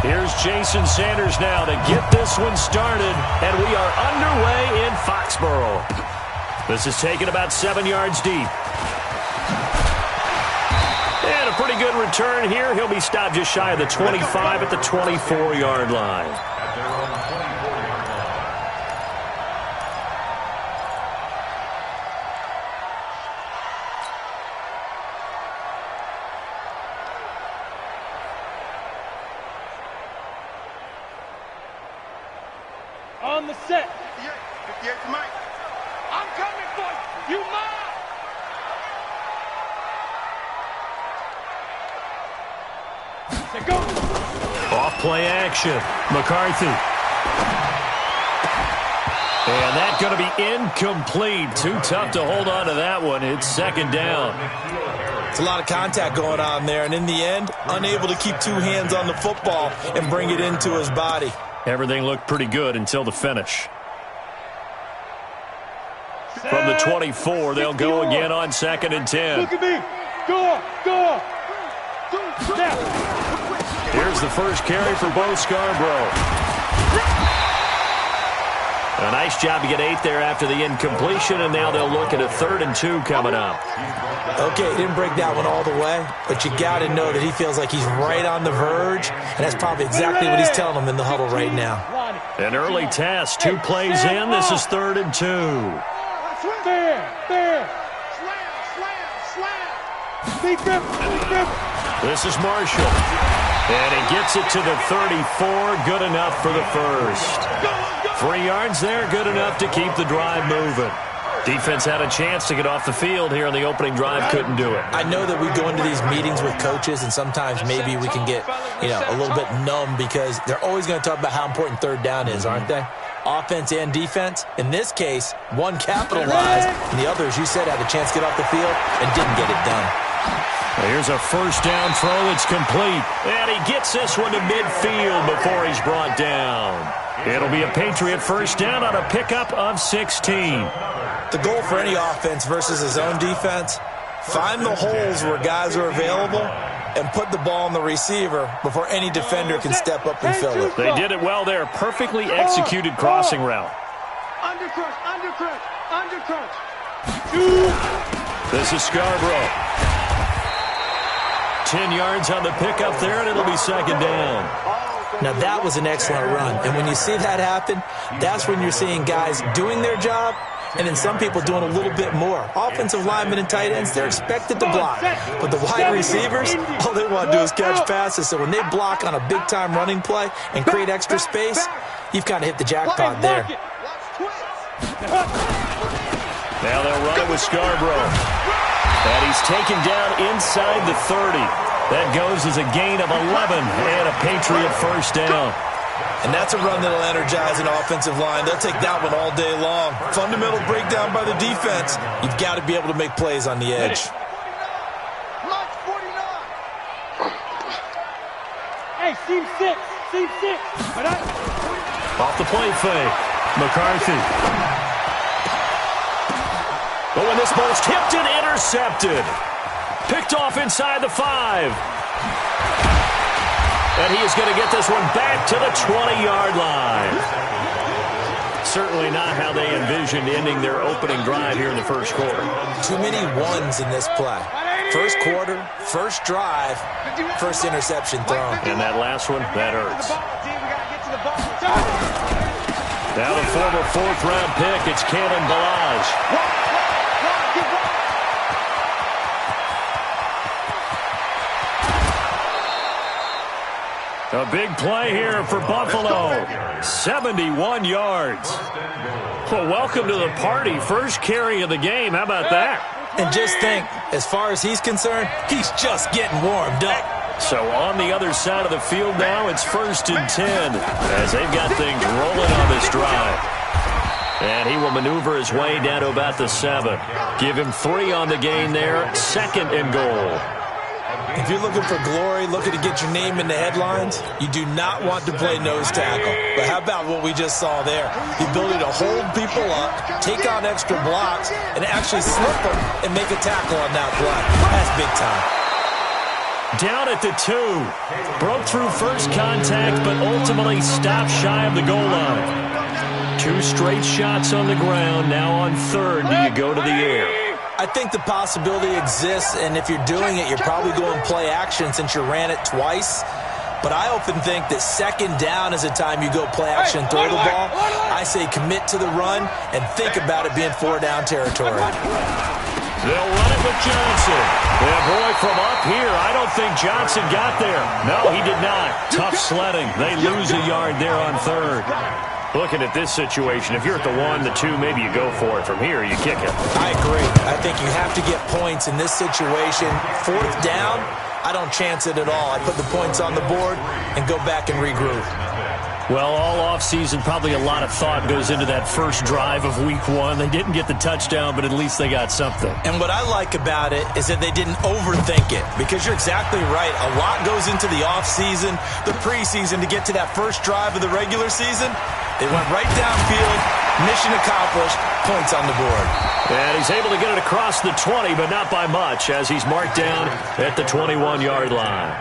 Here's Jason Sanders now to get this one started, and we are underway in Foxborough. This is taken about 7 yards deep. And a pretty good return here. He'll be stopped just shy of the 25 at the 24-yard line. On the set. 58 to Mike. I'm coming for you. You mine. Go. Off play action. McCarthy. And that's going to be incomplete. Too tough to hold on to that one. It's second down. It's a lot of contact going on there, and in the end, unable to keep two hands on the football and bring it into his body. Everything looked pretty good until the finish. From the 24, they'll go again on 2nd and 10. Look at me. Go. Snap. Here's the first carry for Bo Scarborough. A nice job to get 8 there after the incompletion, and now they'll look at a 3rd and 2 coming up. Okay, he didn't break that one all the way, but you got to know that he feels like he's right on the verge, and that's probably exactly what he's telling them in the huddle right now. An early test, 2 plays in. This is 3rd and 2. Fair. Slam. Deep grip. This is Marshall. And he gets it to the 34. Good enough for the first. 3 yards there, good enough to keep the drive moving. Defense had a chance to get off the field here in the opening drive, couldn't do it. I know that we go into these meetings with coaches, and sometimes maybe we can get, a little bit numb because they're always going to talk about how important 3rd down is, aren't they? Offense and defense. In this case, one capitalized, and the other, as you said, had a chance to get off the field and didn't get it done. Here's a first down throw that's complete. And he gets this one to midfield before he's brought down. It'll be a Patriot first down on a pickup of 16. The goal for any offense versus his own defense, find the holes where guys are available and put the ball on the receiver before any defender can step up and fill it. They did it well there. Perfectly executed crossing route. Undercrunch. This is Scarborough. 10 yards on the pickup there, and it'll be second down. Now, that was an excellent run. And when you see that happen, that's when you're seeing guys doing their job and then some people doing a little bit more. Offensive linemen and tight ends, they're expected to block. But the wide receivers, all they want to do is catch passes. So when they block on a big-time running play and create extra space, you've kind of hit the jackpot there. Now they'll run it with Scarborough. And he's taken down inside the 30. That goes as a gain of 11 and a Patriot first down. And that's a run that'll energize an offensive line. They'll take that one all day long. Fundamental breakdown by the defense. You've got to be able to make plays on the edge. Hey, seam six. Off the play fake. McCarthy. But when this ball's tipped and intercepted. Picked off inside the 5. And he is going to get this one back to the 20-yard line. Certainly not how they envisioned ending their opening drive here in the first quarter. Too many ones in this play. First quarter, first drive, first interception thrown. And that last one, that hurts. Now the former 4th-round pick, it's Kalen Ballage. A big play here for Buffalo. 71 yards. Well, welcome to the party. First carry of the game. How about that? And just think, as far as he's concerned, he's just getting warmed up. So on the other side of the field now, it's 1st and 10 as they've got things rolling on this drive. And he will maneuver his way down to about the 7. Give him 3 on the gain there. 2nd and goal. If you're looking for glory, looking to get your name in the headlines, you do not want to play nose tackle. But how about what we just saw there? The ability to hold people up, take on extra blocks, and actually slip them and make a tackle on that play. That's big time. Down at the 2. Broke through first contact, but ultimately stopped shy of the goal line. 2 straight shots on the ground. Now on third, do you go to the air? I think the possibility exists, and if you're doing it, you're probably going play action since you ran it twice. But I often think that second down is a time you go play action and throw the ball. I say commit to the run and think about it being 4-down territory. They'll run it with Johnson. Yeah, boy, from up here, I don't think Johnson got there. No, he did not. Tough sledding. They lose a yard there on third. Looking at this situation, if you're at the 1, the 2, maybe you go for it. From here, you kick it. I agree. I think you have to get points in this situation. 4th down, I don't chance it at all. I put the points on the board and go back and regroup. Well, all offseason, probably a lot of thought goes into that first drive of week 1. They didn't get the touchdown, but at least they got something. And what I like about it is that they didn't overthink it, because you're exactly right. A lot goes into the offseason, the preseason, to get to that first drive of the regular season. They went right downfield, mission accomplished, points on the board. And he's able to get it across the 20, but not by much, as he's marked down at the 21-yard line.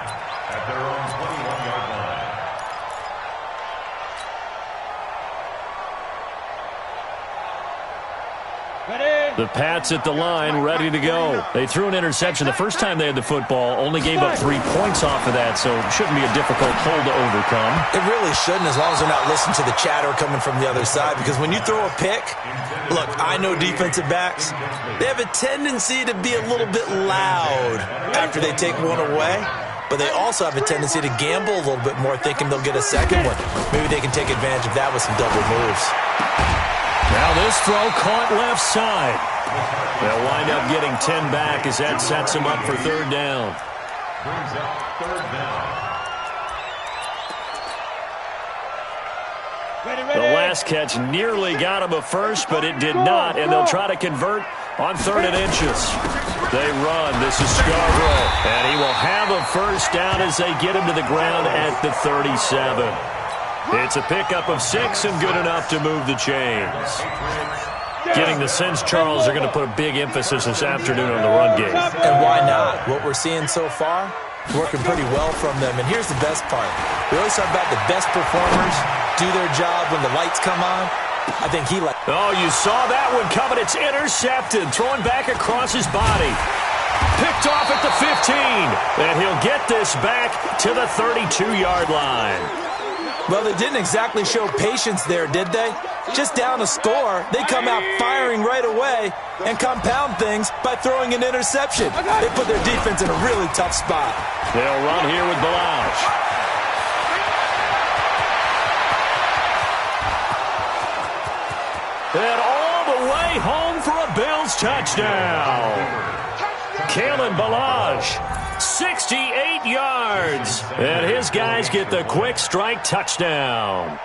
The Pats at the line, ready to go. They threw an interception the first time they had the football, only gave up 3 points off of that, so it shouldn't be a difficult hole to overcome. It really shouldn't, as long as they're not listening to the chatter coming from the other side, because when you throw a pick, look, I know defensive backs, they have a tendency to be a little bit loud after they take one away, but they also have a tendency to gamble a little bit more, thinking they'll get a second one. Maybe they can take advantage of that with some double moves. Now this throw caught left side. They'll wind up getting 10 back as that sets them up for 3rd down. The last catch nearly got him a first, but it did not, and they'll try to convert on 3rd and inches. They run. This is Scarborough, and he will have a first down as they get him to the ground at the 37. It's a pickup of 6 and good enough to move the chains. Getting the sense, Charles, are going to put a big emphasis this afternoon on the run game. And why not? What we're seeing so far, working pretty well from them. And here's the best part. We always talk about the best performers do their job when the lights come on. I think he Oh, you saw that one coming. It's intercepted. Throwing back across his body. Picked off at the 15. And he'll get this back to the 32-yard line. Well, they didn't exactly show patience there, did they? Just down a score, they come out firing right away and compound things by throwing an interception. They put their defense in a really tough spot. They'll run here with Balazs. And all the way home for a Bills touchdown. Kalen Balazs. 68 yards. And his guys get the quick strike touchdown.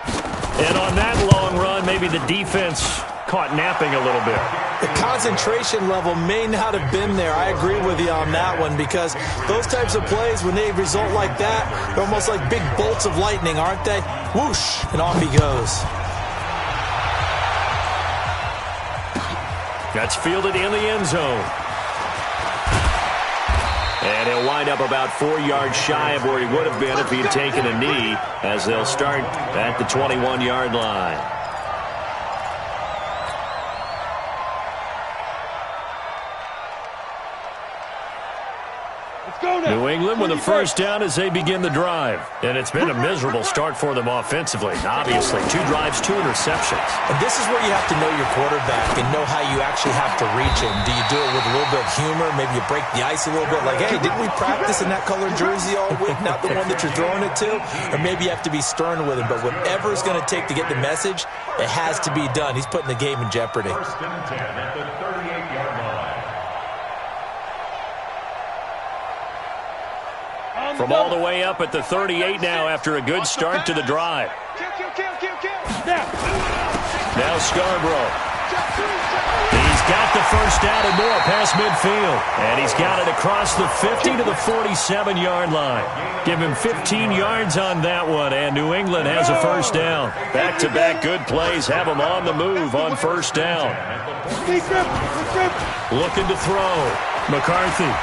And on that long run, maybe the defense caught napping a little bit. The concentration level may not have been there. I agree with you on that one, because those types of plays, when they result like that, they're almost like big bolts of lightning, aren't they? Whoosh, and off he goes. That's fielded in the end zone. And he'll wind up about 4 yards shy of where he would have been if he had taken a knee, as they'll start at the 21-yard line. New England with a first down as they begin the drive. And it's been a miserable start for them offensively. Obviously, 2 drives, 2 interceptions. And this is where you have to know your quarterback and know how you actually have to reach him. Do you do it with a little bit of humor? Maybe you break the ice a little bit, like, hey, didn't we practice in that colored jersey all week, not the one that you're throwing it to? Or maybe you have to be stern with him. But whatever it's going to take to get the message, it has to be done. He's putting the game in jeopardy. First and 10 at the 38-yard line. From all the way up at the 38 now after a good start to the drive. Now Scarborough. He's got the first down and more past midfield. And he's got it across the 50 to the 47-yard line. Give him 15 yards on that one, and New England has a first down. Back-to-back good plays have them on the move on first down. Looking to throw. McCarthy.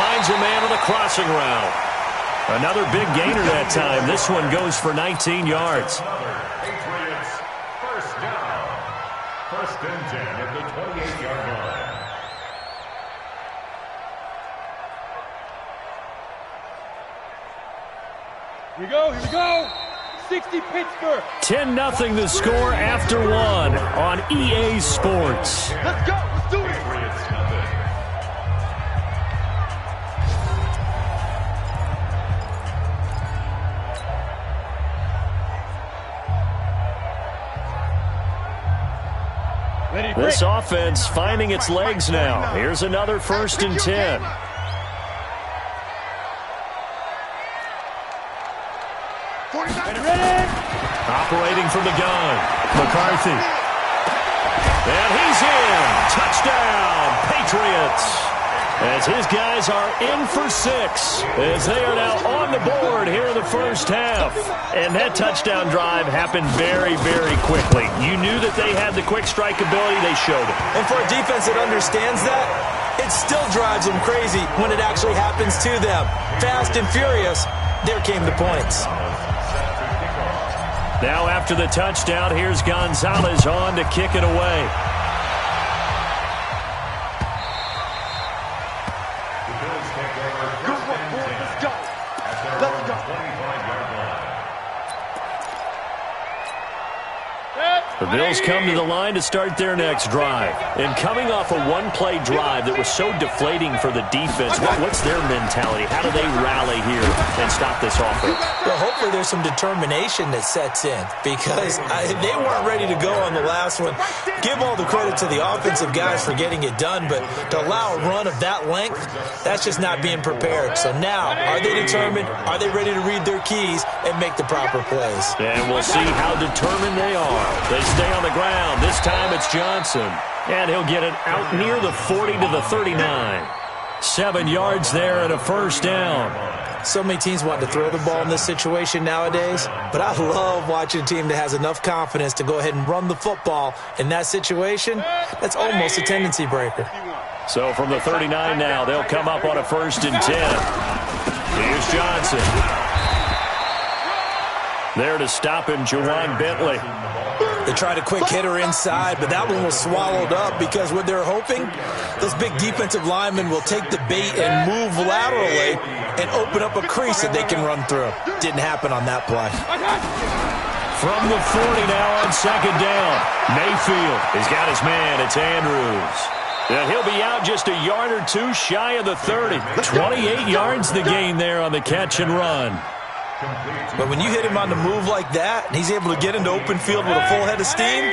finds a man on the crossing route. Another big gainer that time. This one goes for 19 yards. Patriots first down. First and 10 at the 28-yard line. Here we go, here we go. 60 Pittsburgh. 10-0 the score after one on EA Sports. Let's go, let's do it. Patriots nothing. Ready, This offense finding its legs now. Here's another 1st and 10. ready. Operating from the gun, McCarthy. And he's in. Touchdown, Patriots. As his guys are in for 6, as they are now on the board here in the first half. And that touchdown drive happened very, very quickly. You knew that they had the quick strike ability. They showed it. And for a defense that understands that, it still drives them crazy when it actually happens to them. Fast and furious, there came the points. Now after the touchdown, here's Gonzalez on to kick it away. The Bills come to the line to start their next drive. And coming off a one-play drive that was so deflating for the defense, what's their mentality? How do they rally here and stop this offense? Well, hopefully there's some determination that sets in because they weren't ready to go on the last one. Give all the credit to the offensive guys for getting it done, but to allow a run of that length, that's just not being prepared. So now, are they determined? Are they ready to read their keys and make the proper plays? And we'll see how determined they are. They stay on the ground. This time it's Johnson. And he'll get it out near the 40 to the 39. 7 yards there and a first down. So many teams want to throw the ball in this situation nowadays, but I love watching a team that has enough confidence to go ahead and run the football in that situation. That's almost a tendency breaker. So from the 39 now, they'll come up on a 1st and 10. Here's Johnson. There to stop him, Juwan Bentley. They tried a quick hitter inside, but that one was swallowed up because what they're hoping, those big defensive linemen will take the bait and move laterally and open up a crease that they can run through. Didn't happen on that play. From the 40 now on 2nd down. Mayfield has got his man. It's Andrews. And he'll be out just a yard or two shy of the 30. 28 yards the gain there on the catch and run. But when you hit him on the move like that, and he's able to get into open field with a full head of steam,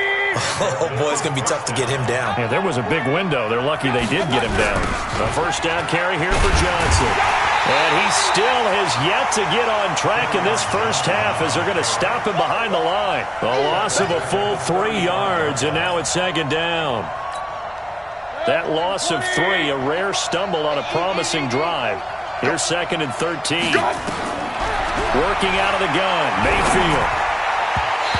oh, boy, it's going to be tough to get him down. Yeah, there was a big window. They're lucky they did get him down. A 1st down carry here for Johnson. And he still has yet to get on track in this first half as they're going to stop him behind the line. A loss of a full 3 yards, and now it's 2nd down. That loss of 3, a rare stumble on a promising drive. Here's 2nd and 13. Working out of the gun, Mayfield.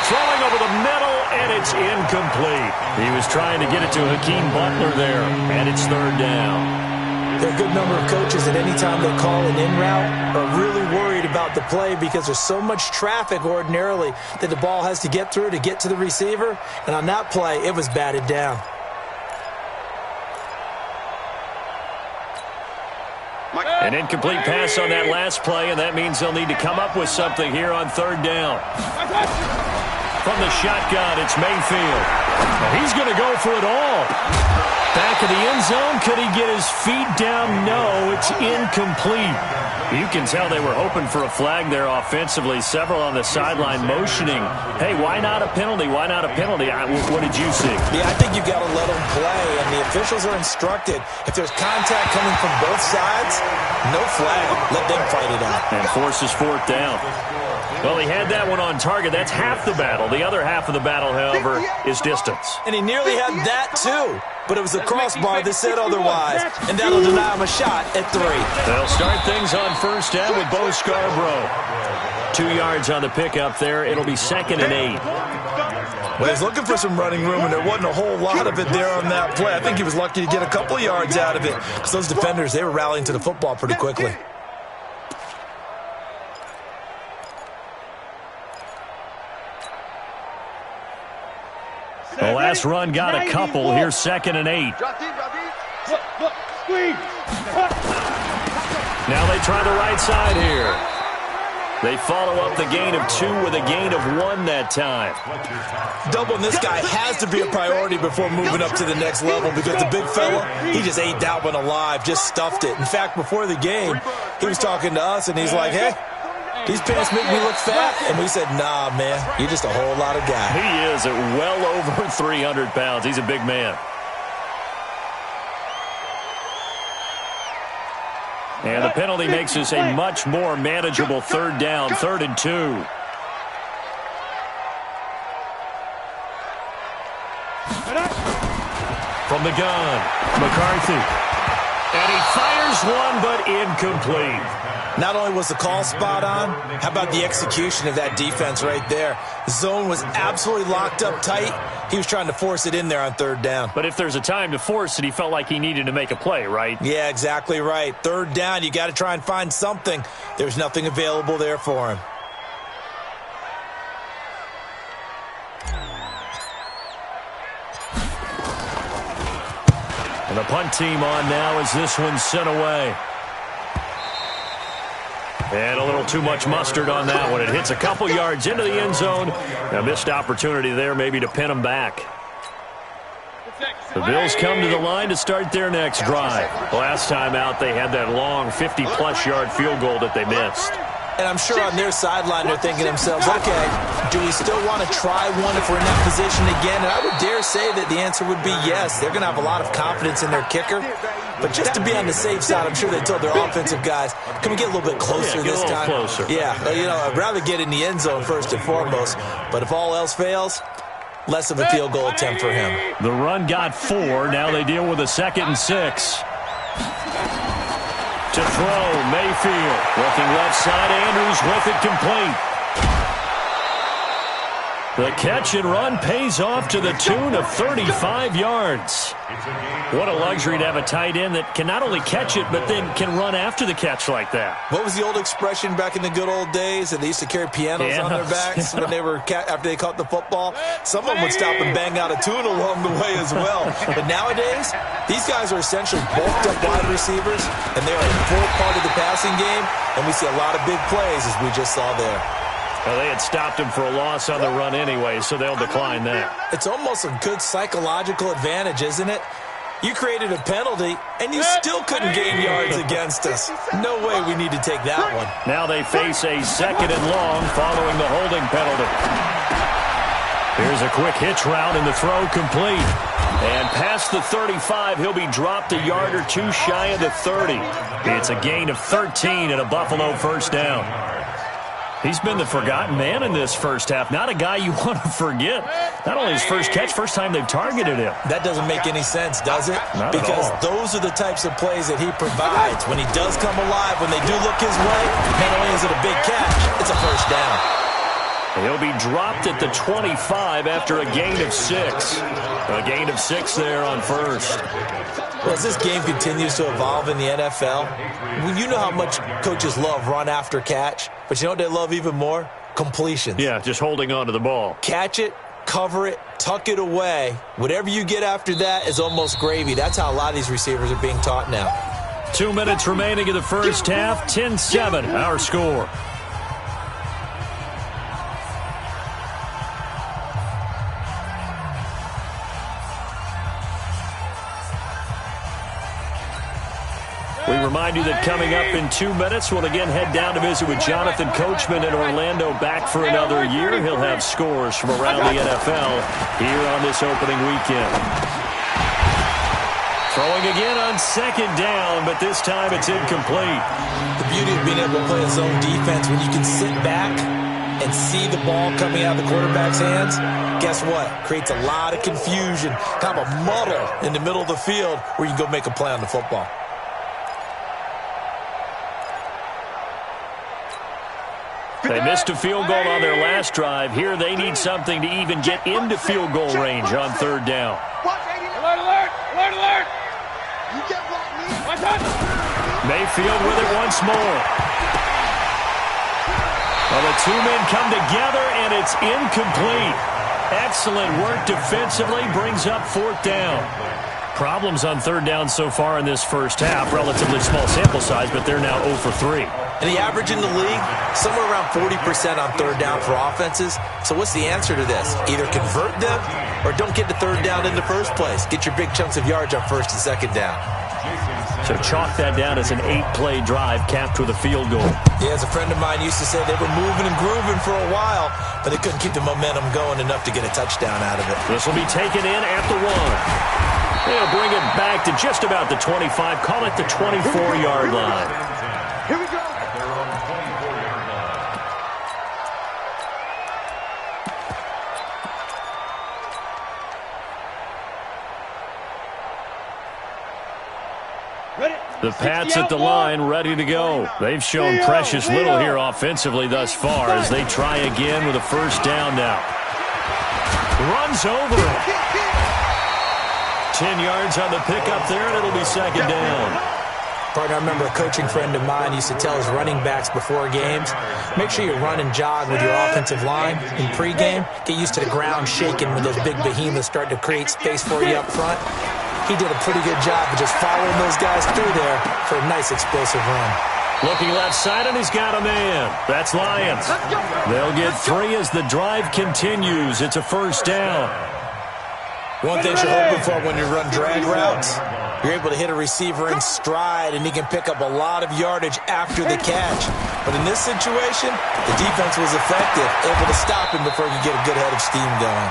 Throwing over the middle, and it's incomplete. He was trying to get it to Hakeem Butler there, and it's 3rd down. There are a good number of coaches at any time they call an in route are really worried about the play because there's so much traffic ordinarily that the ball has to get through to get to the receiver. And on that play, it was batted down. An incomplete pass on that last play, and that means they'll need to come up with something here on 3rd down. From the shotgun, it's Mayfield. He's going to go for it all. Back of the end zone. Could he get his feet down? No, it's incomplete. You can tell they were hoping for a flag there offensively. Several on the sideline motioning. Hey, why not a penalty? Why not a penalty? What did you see? Yeah, I think you've got to let them play, and the officials are instructed. If there's contact coming from both sides, no flag. Let them fight it out. And forces 4th down. Well, he had that one on target. That's half the battle. The other half of the battle, however, is distance. And he nearly had that, too. But it was the crossbar that said otherwise, and that'll deny him a shot at 3. They'll start things on 1st down with Bo Scarborough. 2 yards on the pickup there. It'll be 2nd and 8. Well, he's looking for some running room, and there wasn't a whole lot of it there on that play. I think he was lucky to get a couple of yards out of it because those defenders, they were rallying to the football pretty quickly. The last run got a couple. Here's 2nd and 8. Look, squeeze. Now they try the right side here. They follow up the gain of 2 with a gain of 1 that time. Doubling this guy has to be a priority before moving up to the next level because the big fella, he just ate that one alive, just stuffed it. In fact, before the game, he was talking to us, and he's like, hey, these pants make me look fat. And we said, nah, man, you're just a whole lot of guy. He is at well over 300 pounds. He's a big man. And the penalty makes this a much more manageable 3rd down, 3rd and 2. From the gun, McCarthy. And he fires one, but incomplete. Not only was the call spot on, how about the execution of that defense right there? The zone was absolutely locked up tight. He was trying to force it in there on 3rd down. But if there's a time to force it, he felt like he needed to make a play, right? Yeah, exactly right. 3rd down, you got to try and find something. There's nothing available there for him. And the punt team on now as this one's sent away. And a little too much mustard on that one. It hits a couple yards into the end zone. A missed opportunity there maybe to pin them back. The Bills come to the line to start their next drive. Last time out, they had that long 50-plus yard field goal that they missed. And I'm sure on their sideline they're thinking to themselves, okay, do we still want to try one if we're in that position again? And I would dare say that the answer would be yes. They're going to have a lot of confidence in their kicker. But just to be on the safe side, I'm sure they told their offensive guys, can we get a little bit closer this time? Closer. Yeah, you know, I'd rather get in the end zone first and foremost. But if all else fails, less of a field goal attempt for him. The run got 4. Now they deal with a 2nd and 6. To throw, Mayfield. Looking left side, Andrews with it complete. The catch and run pays off to the tune of 35 yards. What a luxury to have a tight end that can not only catch it, but then can run after the catch like that. What was the old expression back in the good old days? And they used to carry pianos on their backs when they were after they caught the football. Someone would stop and bang out a tune along the way as well. But nowadays, these guys are essentially bulked up wide receivers, and they are a full part of the passing game. And we see a lot of big plays, as we just saw there. Well, they had stopped him for a loss on the run anyway, so they'll decline that. It's almost a good psychological advantage, isn't it? You created a penalty, and you still couldn't gain yards against us. No way we need to take that one. Now they face a 2nd and long following the holding penalty. Here's a quick hitch route, and the throw complete. And past the 35, he'll be dropped a yard or 2 shy of the 30. It's a gain of 13 and a Buffalo 1st down. He's been the forgotten man in this first half. Not a guy you want to forget. Not only his first catch, first time they've targeted him. That doesn't make any sense, does it? Not because at all. Those are the types of plays that he provides. When he does come alive, when they do look his way, not only is it a big catch, it's a 1st down. He'll be dropped at the 25 after a gain of 6. A gain of 6 there on 1st. Well, as this game continues to evolve in the NFL, you know how much coaches love run after catch, but you know what they love even more? Completions. Yeah, just holding on to the ball. Catch it, cover it, tuck it away. Whatever you get after that is almost gravy. That's how a lot of these receivers are being taught now. 2 minutes remaining in the first half. 10-7, our score. We remind you that coming up in 2 minutes, we'll again head down to visit with Jonathan Coachman in Orlando, back for another year. He'll have scores from around the NFL here on this opening weekend. Throwing again on 2nd down, but this time it's incomplete. The beauty of being able to play a zone defense, when you can sit back and see the ball coming out of the quarterback's hands, guess what? Creates a lot of confusion, kind of a muddle in the middle of the field where you can go make a play on the football. They missed a field goal on their last drive. Here they need something to even get into field goal range on third down. Alert, alert, alert, alert. You get blocked, me. Watch out. Mayfield with it once more. Well, the two men come together, and it's incomplete. Excellent work defensively, brings up fourth down. Problems on third down so far in this first half. Relatively small sample size, but they're now 0 for 3. And the average in the league, somewhere around 40% on third down for offenses. So what's the answer to this? Either convert them or don't get to third down in the first place. Get your big chunks of yards on first and second down. So chalk that down as an 8-play drive capped with a field goal. Yeah, as a friend of mine used to say, they were moving and grooving for a while, but they couldn't keep the momentum going enough to get a touchdown out of it. This will be taken in at the 1. They'll bring it back to just about the 25. Call it the 24-yard line. Here we go. At their own 24-yard line. Ready? The Pats at the line, ready to go. They've shown precious little here offensively thus far as they try again with a first down now. Runs over it. 10 yards on the pickup there, and it'll be second down. Partner, I remember a coaching friend of mine used to tell his running backs before games, make sure you run and jog with your offensive line in pregame. Get used to the ground shaking when those big behemoths start to create space for you up front. He did a pretty good job of just following those guys through there for a nice explosive run. Looking left side, and he's got a man. That's Lions. They'll get 3 as the drive continues. It's a first down. One thing you're hoping for when you run drag routes, you're able to hit a receiver in stride, and he can pick up a lot of yardage after the catch. But in this situation, the defense was effective, able to stop him before he could get a good head of steam going.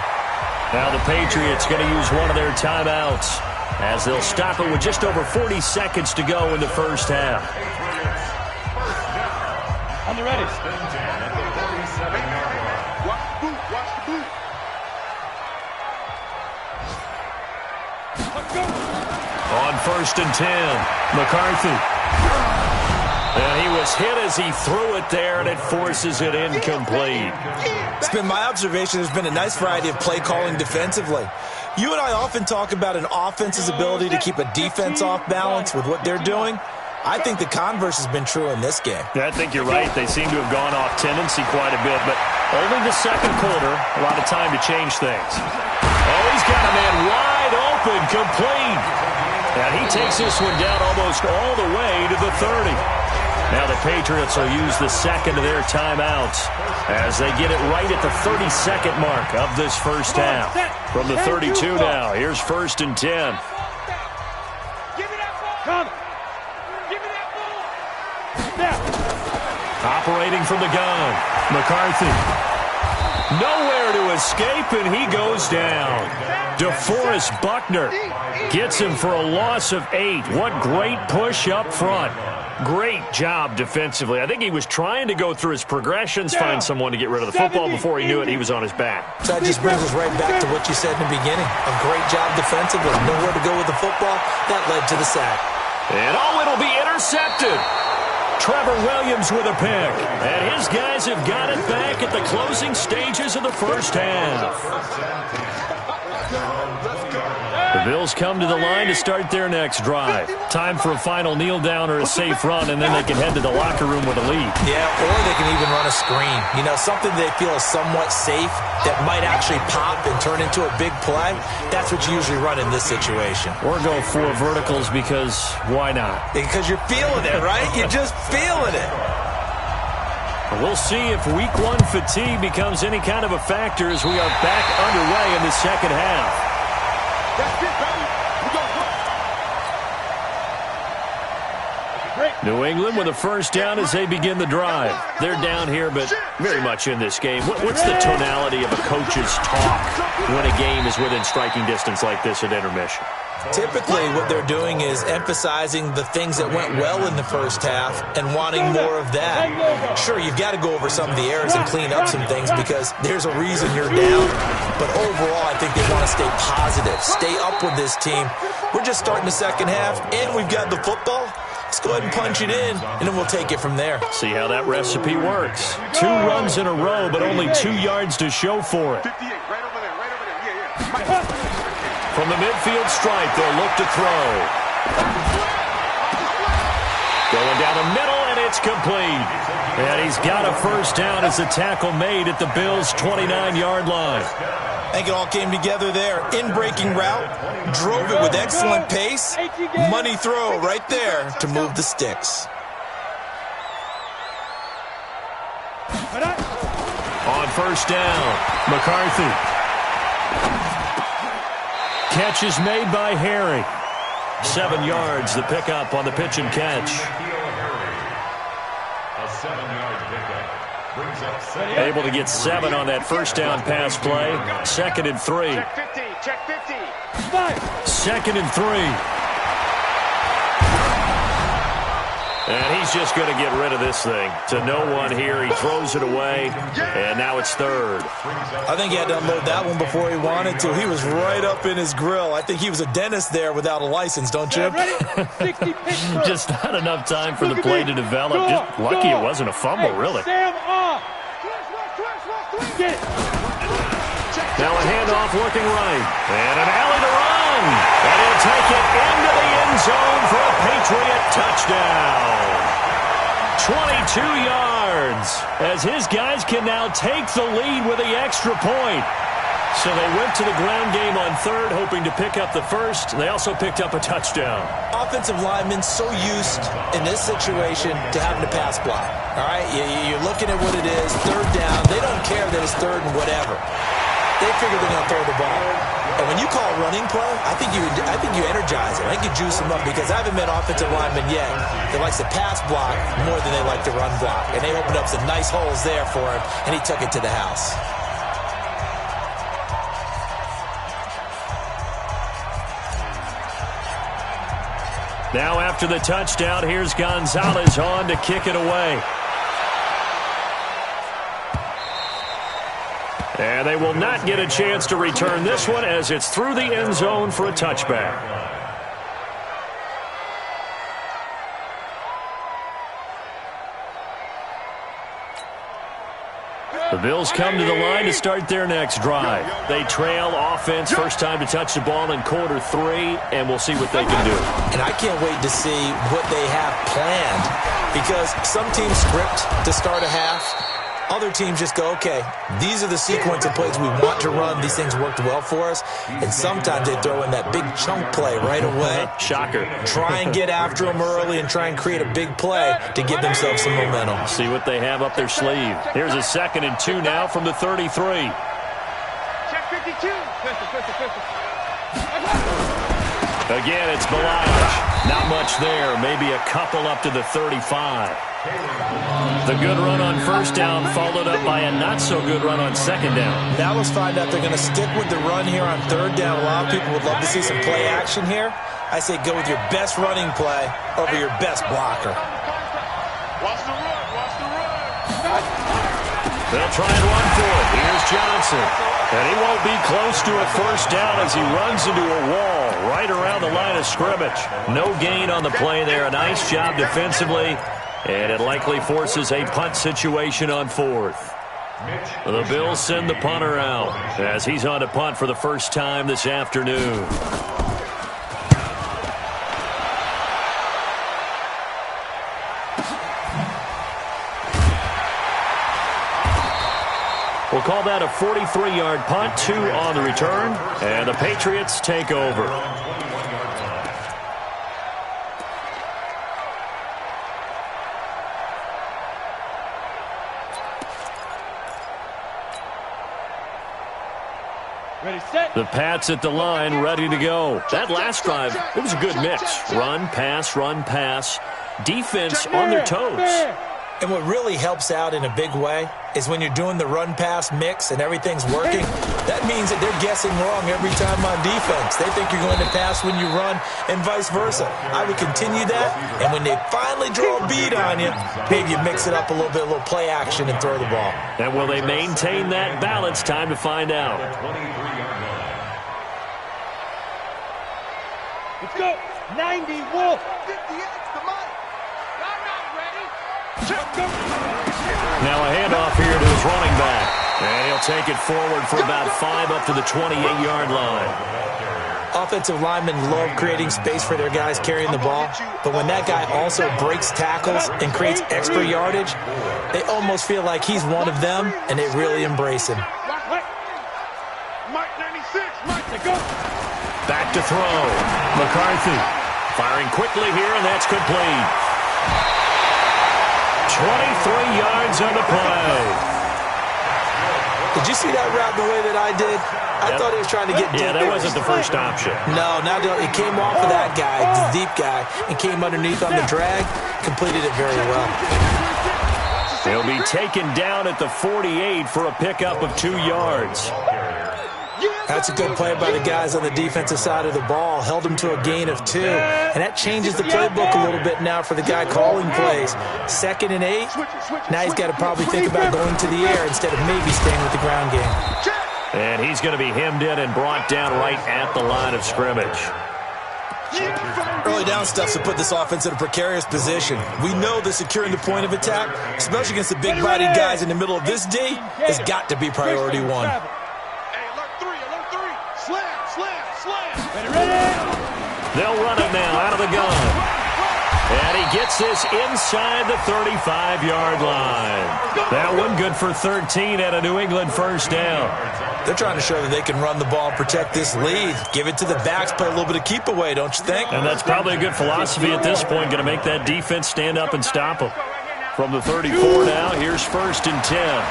Now the Patriots going to use one of their timeouts as they'll stop it with just over 40 seconds to go in the first half. On the ready. At the 47-yard line. Watch the boot. Watch the boot. Let's go. On first and 10, McCarthy. And he was hit as he threw it there, and it forces it incomplete. It's been my observation there's been a nice variety of play calling defensively. You and I often talk about an offense's ability to keep a defense off balance with what they're doing. I think the converse has been true in this game. Yeah, I think you're right. They seem to have gone off tendency quite a bit, but only the second quarter, a lot of time to change things. Oh, he's got a man wide open, complete. And he takes this one down almost all the way to the 30. Now the Patriots will use the second of their timeouts as they get it right at the 32nd mark of this first half. From the 32 now, here's first and 10. Give me that ball. Come. Give me that ball. Now. Operating from the gun, McCarthy. Nowhere to escape, and he goes down. DeForest Buckner gets him for a loss of 8. What great push up front. Great job defensively. I think he was trying to go through his progressions, find someone to get rid of the football. Before he knew it, he was on his back. So that just brings us right back to what you said in the beginning. A great job defensively. Nowhere to go with the football. That led to the sack. And it'll be intercepted. Trevor Williams with a pick. And his guys have got it back at the closing stages of the first half. The Bills come to the line to start their next drive. Time for a final kneel down or a safe run, and then they can head to the locker room with a lead. Yeah, or they can even run a screen. You know, something they feel is somewhat safe that might actually pop and turn into a big play. That's what you usually run in this situation. Or go 4 verticals because why not? Because you're feeling it, right? You're just feeling it. We'll see if week 1 fatigue becomes any kind of a factor as we are back underway in the second half. That's it, baby. We go. New England with a first down as they begin the drive. They're down here, but very much in this game. What's the tonality of a coach's talk when a game is within striking distance like this at intermission? Typically, what they're doing is emphasizing the things that went well in the first half and wanting more of that. Sure, you've got to go over some of the errors and clean up some things because there's a reason you're down. But overall, I think they want to stay positive, stay up with this team. We're just starting the second half, and we've got the football. Let's go ahead and punch it in, and then we'll take it from there. See how that recipe works. 2 runs in a row, but only 2 yards to show for it. 58, right over there, right over there. Yeah. From the midfield stripe, they'll look to throw. Going down the middle, and it's complete. And he's got a first down as the tackle made at the Bills' 29-yard line. I think it all came together there. In-breaking route, drove it with excellent pace. Money throw right there to move the sticks. On first down, McCarthy. Catch is made by Harry. 7 yards, the pickup on the pitch and catch. A 7-yard pickup. Brings up 7. Able to get 7 on that first down pass play. 2nd and 3. Check 50, check 50. 2nd and 3. And he's just going to get rid of this thing. To no one here, he throws it away, and now it's 3rd. I think he had to unload that one before he wanted to. He was right up in his grill. I think he was a dentist there without a license, don't you? Just not enough time for the play to develop. Just lucky it wasn't a fumble, really. Now a handoff looking right. And an alley to run. And he'll take it into the end zone for a Patriot touchdown. 22 yards. As his guys can now take the lead with the extra point. So they went to the ground game on 3rd, hoping to pick up the first. They also picked up a touchdown. Offensive linemen so used in this situation to having to pass block. All right, you're looking at what it is, 3rd down. They don't care that it's 3rd and whatever. They figure they're going to throw the ball. And when you call a running play, I think you energize them. I think you juice them up because I haven't met offensive linemen yet that likes to pass block more than they like to run block. And they opened up some nice holes there for him, and he took it to the house. Now after the touchdown, here's Gonzalez on to kick it away. And they will not get a chance to return this one as it's through the end zone for a touchback. The Bills come to the line to start their next drive. They trail offense, first time to touch the ball in quarter 3, and we'll see what they can do. And I can't wait to see what they have planned because some teams script to start a half. Other teams just go, okay, these are the sequence of plays we want to run. These things worked well for us. And sometimes they throw in that big chunk play right away. Shocker. Try and get after them early and try and create a big play to give themselves some momentum. See what they have up their sleeve. Here's a 2nd and 2 now from the 33. Check 52. Again, it's Belial. Not much there. Maybe a couple up to the 35. The good run on first down followed up by a not-so-good run on 2nd down. Now let's find out they're going to stick with the run here on 3rd down. A lot of people would love to see some play action here. I say go with your best running play over your best blocker. Watch the run, watch the run. They'll try and run for it. Here's Johnson. And he won't be close to a first down as he runs into a wall right around the line of scrimmage. No gain on the play there. A nice job defensively. And it likely forces a punt situation on 4th. The Bills send the punter out as he's on to punt for the first time this afternoon. We'll call that a 43-yard punt, 2 on the return, and the Patriots take over. The Pats at the line, ready to go. That last drive, it was a good mix. Run, pass, defense on their toes. And what really helps out in a big way is when you're doing the run-pass mix and everything's working, that means that they're guessing wrong every time on defense. They think you're going to pass when you run and vice versa. I would continue that, and when they finally draw a beat on you, maybe you mix it up a little bit, a little play action and throw the ball. And will they maintain that balance? Time to find out. Let's go. 90, Wolf. 58, come on. Now a handoff here to his running back. And he'll take it forward for about 5 up to the 28-yard line. Offensive linemen love creating space for their guys carrying the ball, but when that guy also breaks tackles and creates extra yardage, they almost feel like he's one of them, and they really embrace him. Back to throw. McCarthy firing quickly here, and that's complete. 23 yards on the play. Did you see that route the way that I did? I thought he was trying to get deep. Yeah, that wasn't the first option. No, it came off of that guy, the deep guy, and came underneath on the drag, completed it very well. He'll be taken down at the 48 for a pickup of 2 yards. That's a good play by the guys on the defensive side of the ball. Held him to a gain of 2. And that changes the playbook a little bit now for the guy calling plays. 2nd and 8. Now he's got to probably think about going to the air instead of maybe staying with the ground game. And he's going to be hemmed in and brought down right at the line of scrimmage. Early down stuff to put this offense in a precarious position. We know that securing the point of attack, especially against the big-bodied guys in the middle of this D, has got to be priority 1. They'll run it now out of the gun. And he gets this inside the 35-yard line. That one good for 13 at a New England first down. They're trying to show that they can run the ball and protect this lead. Give it to the backs, play a little bit of keep away, don't you think? And that's probably a good philosophy at this point, going to make that defense stand up and stop them. From the 34 now, here's 1st and 10.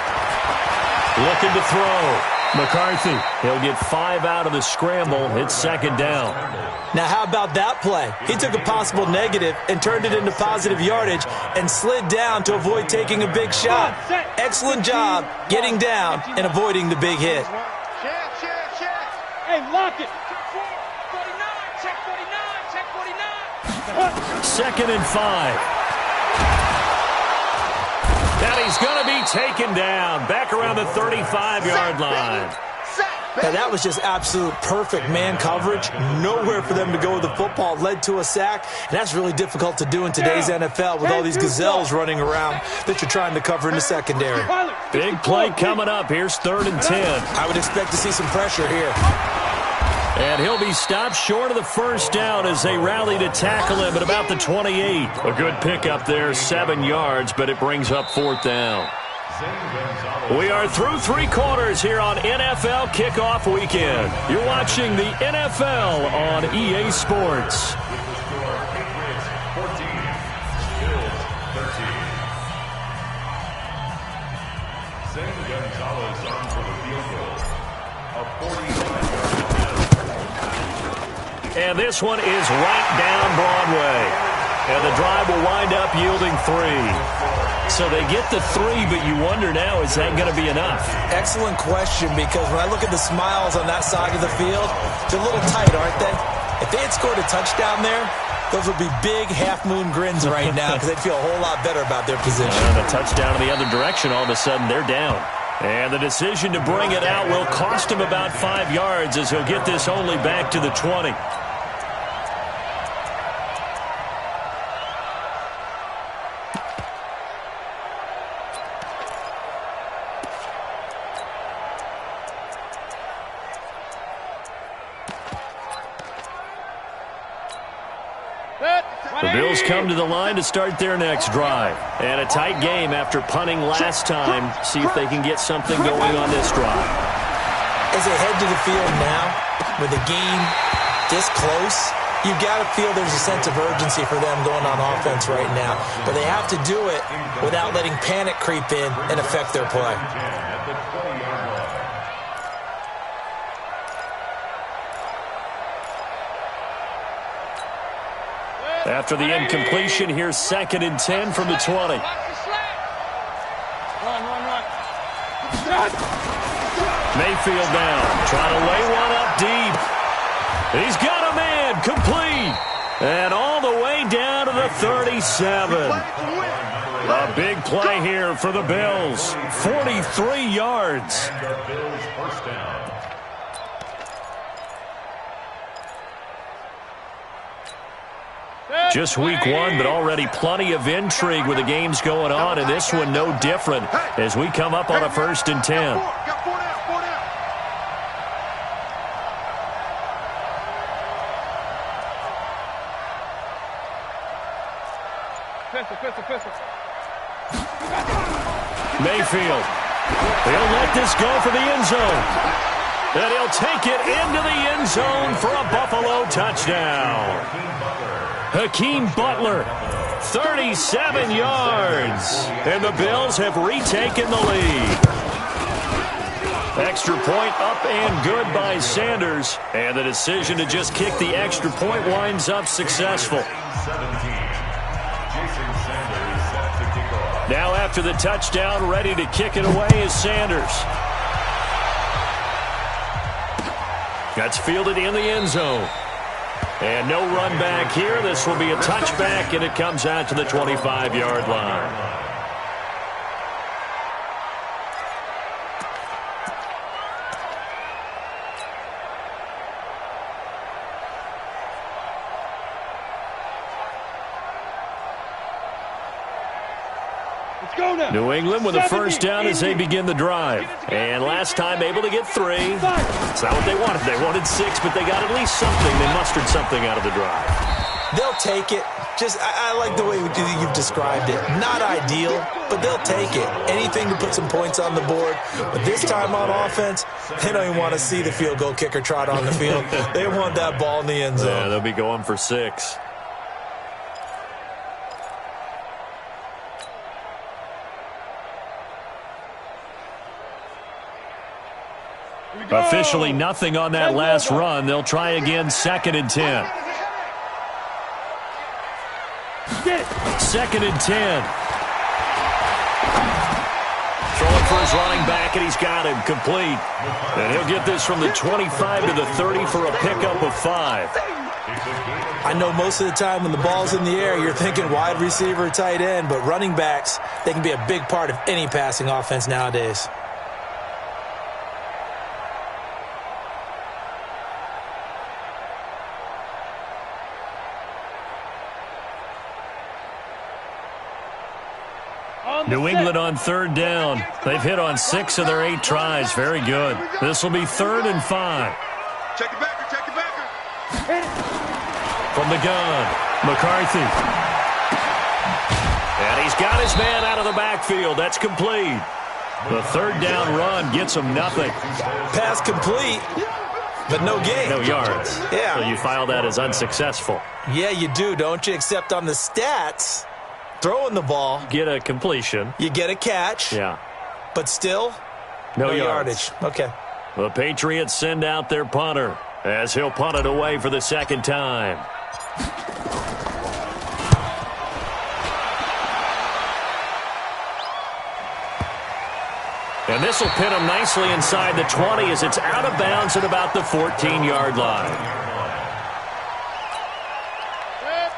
Looking to throw. McCarthy, he'll get 5 out of the scramble. It's 2nd down. Now, how about that play? He took a possible negative and turned it into positive yardage and slid down to avoid taking a big shot. Excellent job getting down and avoiding the big hit. Hey, lock it. 2nd and 5. And he's going to be taken down back around the 35-yard line. Now, that was just absolute perfect man coverage. Nowhere for them to go with the football. Led to a sack, and that's really difficult to do in today's NFL with all these gazelles running around that you're trying to cover in the secondary. Big play coming up. Here's 3rd and 10. I would expect to see some pressure here. And he'll be stopped short of the first down as they rally to tackle him at about the 28. A good pickup there, 7 yards, but it brings up 4th down. We are through 3 quarters here on NFL Kickoff Weekend. You're watching the NFL on EA Sports. And this one is right down Broadway. And the drive will wind up yielding 3. So they get the 3, but you wonder now, is that going to be enough? Excellent question, because when I look at the smiles on that side of the field, they're a little tight, aren't they? If they had scored a touchdown there, those would be big half-moon grins right now because they'd feel a whole lot better about their position. And a touchdown in the other direction, all of a sudden they're down. And the decision to bring it out will cost him about 5 yards as he'll get this only back to the 20. The Bills come to the line to start their next drive. And a tight game after punting last time. See if they can get something going on this drive. As they head to the field now, with the game this close, you've got to feel there's a sense of urgency for them going on offense right now. But they have to do it without letting panic creep in and affect their play. After the incompletion, here's 2nd and 10 from the 20. Run. Mayfield down, trying to lay one up deep. He's got a man, complete. And all the way down to the 37. A big play here for the Bills. 43 yards. Just week 1, but already plenty of intrigue with the games going on, and this one no different as we come up on a 1st and 10. Mayfield. He'll let this go for the end zone. And he'll take it into the end zone for a Buffalo touchdown. Hakeem Butler, 37 yards. And the Bills have retaken the lead. Extra point up and good by Sanders. And the decision to just kick the extra point winds up successful. Now after the touchdown, ready to kick it away is Sanders. That's fielded in the end zone. And no run back here. This will be a touchback, and it comes out to the 25-yard line. New England with a first down as they begin the drive. And last time able to get 3. It's not what they wanted. They wanted 6, but they got at least something. They mustered something out of the drive. They'll take it. I like the way you've described it. Not ideal, but they'll take it. Anything to put some points on the board. But this time on offense, they don't even want to see the field goal kicker trot on the field. They want that ball in the end zone. Yeah, they'll be going for 6. Officially nothing on that last run. They'll try again, 2nd and 10. 2nd and 10. Throwing for his running back, and he's got him complete. And he'll get this from the 25 to the 30 for a pickup of 5. I know most of the time when the ball's in the air, you're thinking wide receiver, tight end, but running backs, they can be a big part of any passing offense nowadays. New England on 3rd down. They've hit on 6 of their 8 tries. Very good. This will be 3rd and 5. Check it back. Check it back. From the gun, McCarthy. And he's got his man out of the backfield. That's complete. The 3rd down run gets him nothing. Pass complete, but no gain. No yards. Yeah. So you file that as unsuccessful. Yeah, you do, don't you? Except on the stats, throwing the ball. Get a completion. You get a catch. Yeah. But still, no yardage. Okay. The Patriots send out their punter as he'll punt it away for the 2nd time. And this will pin him nicely inside the 20 as it's out of bounds at about the 14-yard line.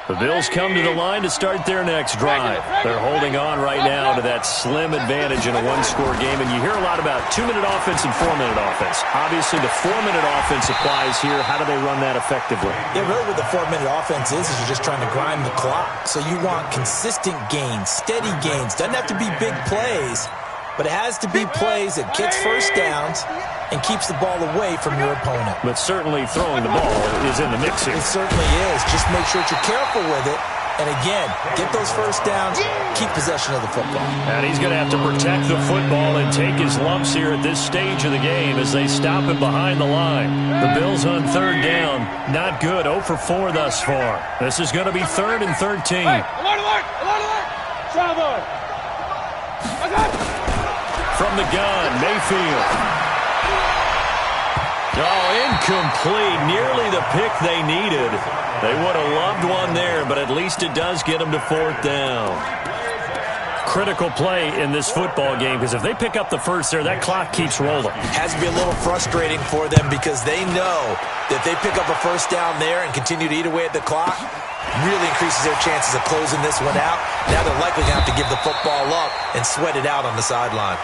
The Bills come to the line to start their next drive. They're holding on right now to that slim advantage in a one-score game. And you hear a lot about 2-minute offense and 4-minute offense. Obviously, the 4-minute offense applies here. How do they run that effectively? Yeah, really what the 4-minute offense is you're just trying to grind the clock. So you want consistent gains, steady gains. Doesn't have to be big plays, but it has to be plays that gets first downs and keeps the ball away from your opponent. But certainly throwing the ball is in the mix here. It certainly is. Just make sure that you're careful with it. And again, get those first downs, keep possession of the football. And he's going to have to protect the football and take his lumps here at this stage of the game as they stop him behind the line. The Bills on 3rd down. Not good. 0 for 4 thus far. This is going to be 3rd and 13. Hey, alert! Travel! From the gun, Mayfield. Oh, incomplete. Nearly the pick they needed. They would have loved one there, but at least it does get them to 4th down. Critical play in this football game, because if they pick up the first there, that clock keeps rolling. Has to be a little frustrating for them because they know that if they pick up a first down there and continue to eat away at the clock, really increases their chances of closing this one out. Now they're likely going to have to give the football up and sweat it out on the sideline.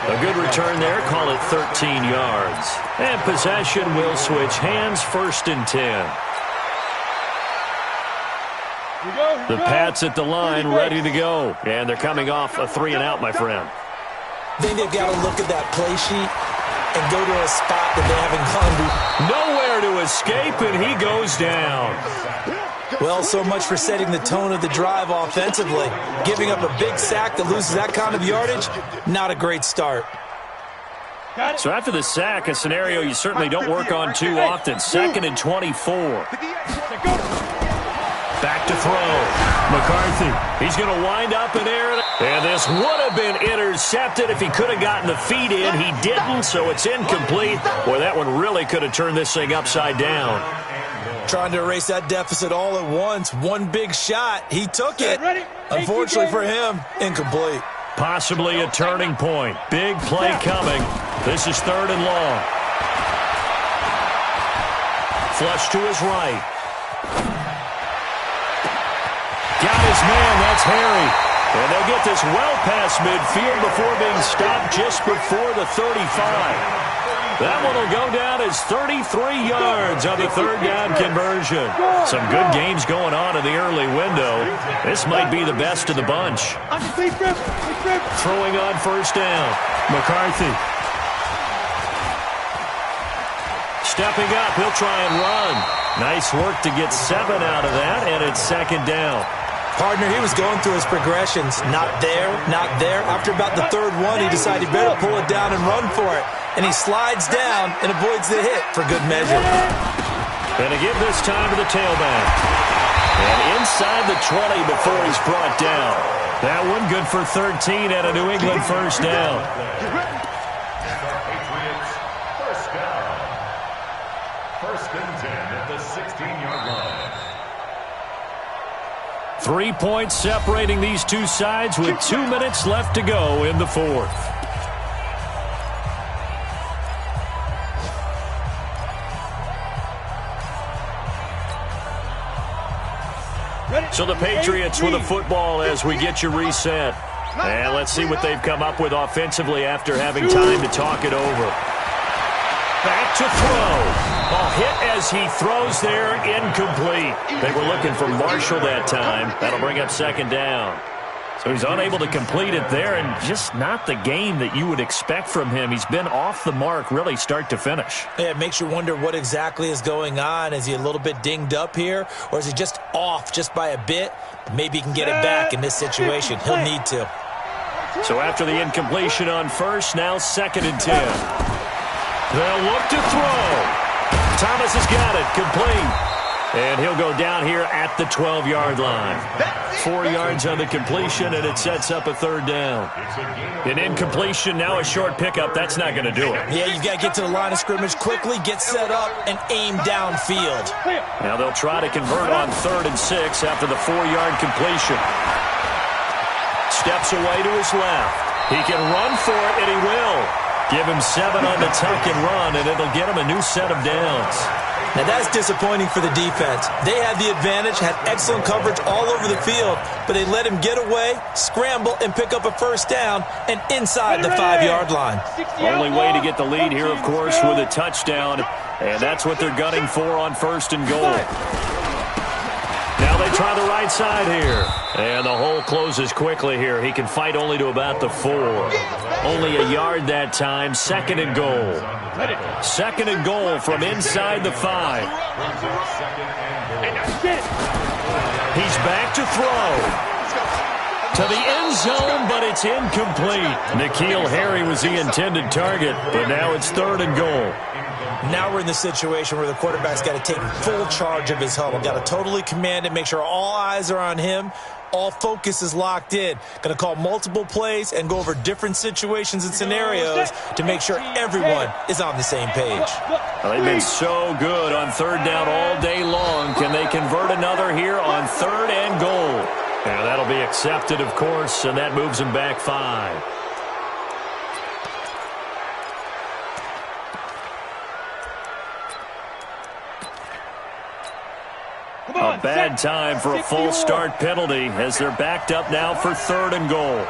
A good return there, call it 13 yards. And possession will switch hands, 1st and 10. The Pats at the line, ready to go. And they're coming off a 3-and-out, my friend. I think they've got to look at that play sheet and go to a spot that they haven't gone to. Nowhere to escape, and he goes down. Well, so much for setting the tone of the drive offensively. Giving up a big sack that loses that kind of yardage, not a great start. So after the sack, a scenario you certainly don't work on too often. 2nd and 24. Back to throw. McCarthy, he's going to wind up in air. And this would have been intercepted if he could have gotten the feet in. He didn't, so it's incomplete. Boy, that one really could have turned this thing upside down. Trying to erase that deficit all at once. One big shot. He took it. Unfortunately for him, incomplete. Possibly a turning point. Big play coming. This is 3rd and long. Flush to his right. Got his man. That's Harry. And they'll get this well past midfield before being stopped just before the 35. That one will go down as 33 yards on the 3rd down conversion. Some good games going on in the early window. This might be the best of the bunch. Throwing on 1st down. McCarthy. Stepping up, he'll try and run. Nice work to get 7 out of that, and it's 2nd down. Partner, he was going through his progressions. Not there, not there. After about the 3rd one, he decided he better pull it down and run for it. And he slides down and avoids the hit for good measure. Going to give this time to the tailback. And inside the 20 before he's brought down. That one good for 13 at a New England 1st down. Patriots, 1st down. 1st and 10 at the 16-yard line. 3 points separating these two sides with 2 minutes left to go in the 4th. So the Patriots with the football as we get you reset. And let's see what they've come up with offensively after having time to talk it over. Back to throw. A hit as he throws there, incomplete. They were looking for Marshall that time. That'll bring up 2nd down. So he's unable to complete it there, and just not the game that you would expect from him. He's been off the mark really start to finish. Yeah, it makes you wonder what exactly is going on. Is he a little bit dinged up here, or is he just off just by a bit? Maybe he can get it back in this situation. He'll need to. So after the incompletion on 1st, now 2nd and 10. They'll look to throw. Thomas has got it, complete. And he'll go down here at the 12-yard line. 4 yards on the completion, and it sets up a 3rd down. An incompletion, now a short pickup. That's not going to do it. Yeah, you've got to get to the line of scrimmage quickly, get set up, and aim downfield. Now they'll try to convert on 3rd and 6 after the 4-yard completion. Steps away to his left. He can run for it, and he will. Give him 7 on the tuck and run, and it'll get him a new set of downs. Now that's disappointing for the defense. They had the advantage, had excellent coverage all over the field, but they let him get away, scramble, and pick up a 1st down and inside the 5-yard line. Only way to get the lead here, of course, with a touchdown, and that's what they're gunning for on 1st and goal. Now they try the right side here. And the hole closes quickly here. He can fight only to about the 4. Only a yard that time. 2nd and goal. 2nd and goal from inside the 5. He's back to throw. To the end zone, but it's incomplete. N'Keal Harry was the intended target, but now it's 3rd and goal. Now we're in the situation where the quarterback's got to take full charge of his huddle. Got to totally command it, make sure all eyes are on him. All focus is locked in. Going to call multiple plays and go over different situations and scenarios to make sure everyone is on the same page. Well, they've been so good on 3rd down all day long. Can they convert another here on 3rd and goal? And that'll be accepted, of course, and that moves them back 5. A bad time for a false start penalty as they're backed up now for 3rd and goal.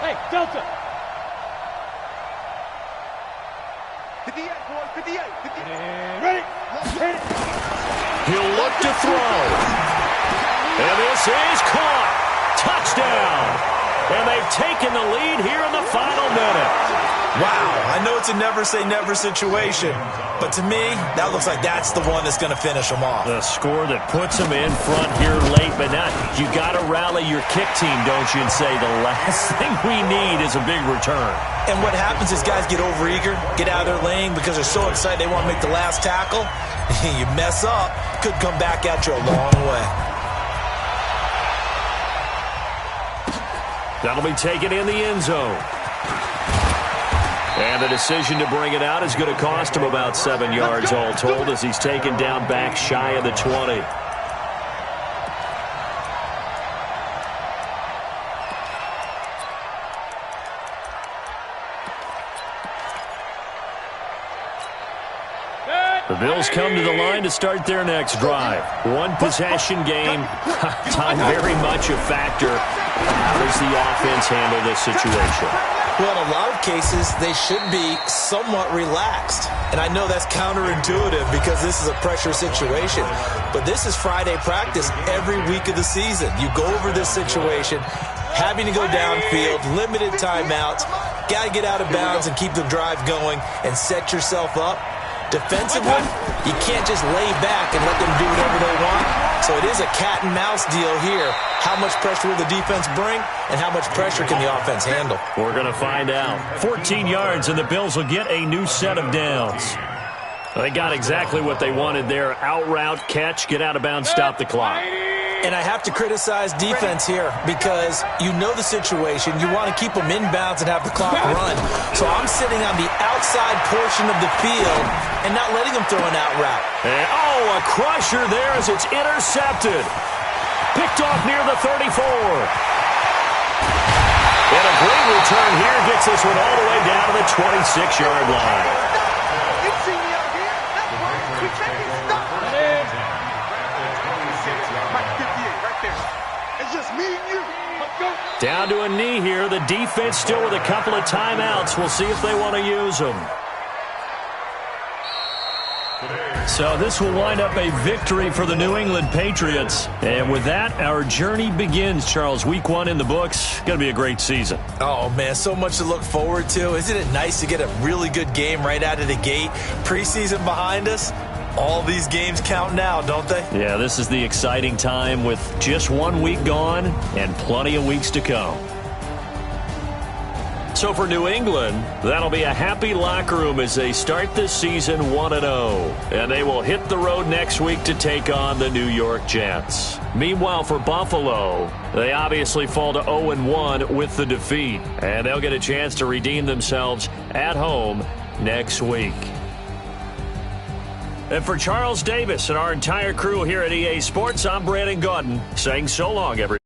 Hey, Delta. Ready? He'll look to throw. And this is caught. Touchdown. And they've taken the lead here in the final minute. Wow, I know it's a never-say-never situation, but to me, that looks like that's the one that's going to finish them off. The score that puts them in front here late, but now you got to rally your kick team, don't you, and say the last thing we need is a big return. And what happens is guys get overeager, get out of their lane because they're so excited they want to make the last tackle. You mess up, could come back at you a long way. That'll be taken in the end zone. And the decision to bring it out is going to cost him about 7 yards all told as he's taken down back shy of the 20. The Bills come to the line to start their next drive. One possession game. Time very much a factor. How does the offense handle this situation? Well, in a lot of cases, they should be somewhat relaxed. And I know that's counterintuitive because this is a pressure situation. But this is Friday practice every week of the season. You go over this situation, having to go downfield, limited timeouts, got to get out of bounds and keep the drive going and set yourself up. Defensively, you can't just lay back and let them do whatever they want. So it is a cat and mouse deal here. How much pressure will the defense bring, and how much pressure can the offense handle? We're going to find out. 14 yards, and the Bills will get a new set of downs. They got exactly what they wanted there. Out route, catch, get out of bounds, stop the clock. And I have to criticize defense here because you know the situation. You want to keep them inbounds and have the clock run. So I'm sitting on the outside portion of the field and not letting them throw an out route. And, a crusher there as it's intercepted. Picked off near the 34. And a great return here gets this one all the way down to the 26-yard line. You see me out here? That's right. We take it. Stop. Right there. It's just me and you. Let's go. Down to a knee here. The defense still with a couple of timeouts. We'll see if they want to use them. So this will wind up a victory for the New England Patriots. And with that, our journey begins, Charles. Week 1 in the books. Going to be a great season. Oh, man, so much to look forward to. Isn't it nice to get a really good game right out of the gate? Preseason behind us. All these games count now, don't they? Yeah, this is the exciting time with just 1 week gone and plenty of weeks to come. So for New England, that'll be a happy locker room as they start this season 1-0. And they will hit the road next week to take on the New York Jets. Meanwhile, for Buffalo, they obviously fall to 0-1 with the defeat. And they'll get a chance to redeem themselves at home next week. And for Charles Davis and our entire crew here at EA Sports, I'm Brandon Gaudin saying so long, everyone.